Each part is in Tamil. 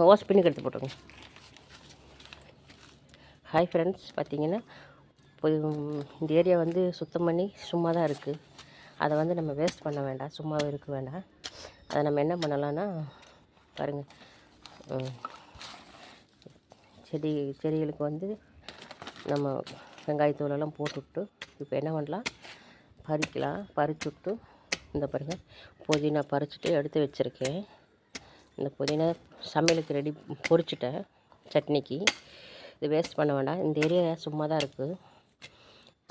ஓஸ் பின்னுக்கு எடுத்து போட்டுருங்க. ஹாய் ஃப்ரெண்ட்ஸ், பார்த்தீங்கன்னா இப்போ இந்த ஏரியா வந்து சுத்தம் பண்ணி சும்மா தான் இருக்குது. அதை வந்து நம்ம வேஸ்ட் பண்ண வேண்டாம், சும்மாவே இருக்க வேண்டாம். அதை நம்ம என்ன பண்ணலான்னா பாருங்கள், செடிகளுக்கு வந்து நம்ம வெங்காயத்தூளெல்லாம் போட்டுவிட்டு இப்போ என்ன பண்ணலாம், பறிச்சுவிட்டு இந்த பாருங்கள் புதினா பறிச்சுட்டு எடுத்து வச்சுருக்கேன். இந்த புதினா சமையலுக்கு ரெடி பொரிச்சிட்டேன், சட்னிக்கு. இது வேஸ்ட் பண்ண வேண்டாம். இந்த ஏரியா சும்மா தான் இருக்குது,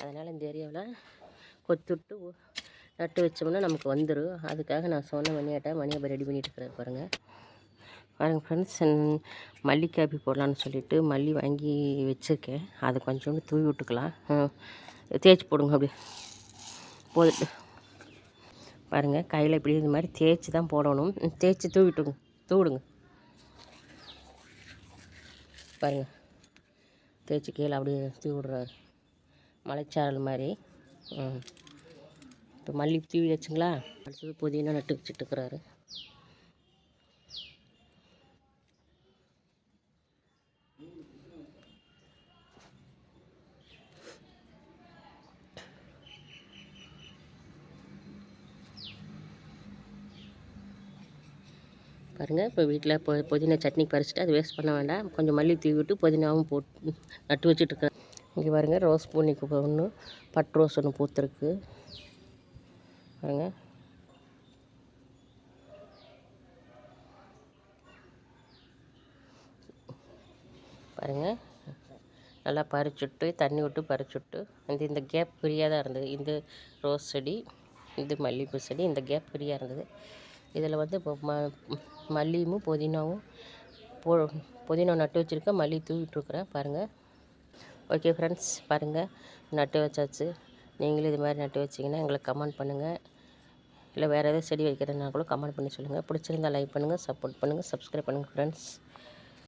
அதனால் இந்த ஏரியாவில் கொத்துவிட்டு நட்டு வச்சோம்னா நமக்கு வந்துடும். அதுக்காக நான் சொன்ன மணியை ரெடி பண்ணிட்டு இருக்கிறேன். பாருங்கள் ஃப்ரெண்ட்ஸ், மல்லிக்காப்பி போடலான்னு சொல்லிவிட்டு மல்லி வாங்கி வச்சுருக்கேன். அதை கொஞ்சோண்டு தூவி விட்டுக்கலாம். தேய்ச்சி போடுங்க அப்படியே போதுட்டு. பாருங்கள், கையில் இப்படி இந்த மாதிரி தேய்ச்சி தான் போடணும். தேய்ச்சி தூவிடுங்க. பாருங்கள், தேய்ச்சி கீழே அப்படியே தூவி விடுறாரு, மலைச்சாரல் மாதிரி. இப்போ மல்லி தூவி வச்சுங்களா, அடுத்தது புதினா நட்டு வச்சுட்டுருக்குறாரு. பாருங்கள், இப்போ வீட்டில் புதினா சட்னி பறிச்சுட்டு அது வேஸ்ட் பண்ண வேண்டாம். கொஞ்சம் மல்லி தூவி விட்டு புதினாவும் போட்டு நட்டு வச்சுட்ருக்கேன். இங்கே பாருங்கள், ரோஸ் பூனிக்கு ஒன்று, பட் ரோஸ் ஒன்று பூத்துருக்கு. பாருங்கள், பாருங்கள், நல்லா பறிச்சுட்டு தண்ணி விட்டு பறிச்சுட்டு இந்த கேப் ஃப்ரீயாக தான் இருந்தது. இந்த ரோஸ் செடி, இது மல்லிகைப்பூ செடி, இந்த கேப் ஃப்ரீயாக இருந்தது. இதில் வந்து இப்போ மல்லியும் புதினாவும் புதினா நட்டு வச்சுருக்கேன், மல்லி தூவிட்டுருக்குறேன். பாருங்கள். ஓகே ஃப்ரெண்ட்ஸ், பாருங்கள், நட்டு வச்சாச்சு. நீங்களும் இது மாதிரி நட்டு வச்சிங்கன்னா எங்களுக்கு கமெண்ட் பண்ணுங்கள். இல்லை வேறு எதாவது செடி வைக்கிறதுனா கூட கமெண்ட் பண்ணி சொல்லுங்கள். பிடிச்சிருந்தால் லைக் பண்ணுங்கள், சப்போர்ட் பண்ணுங்கள், சப்ஸ்கிரைப் பண்ணுங்கள் ஃப்ரெண்ட்ஸ்.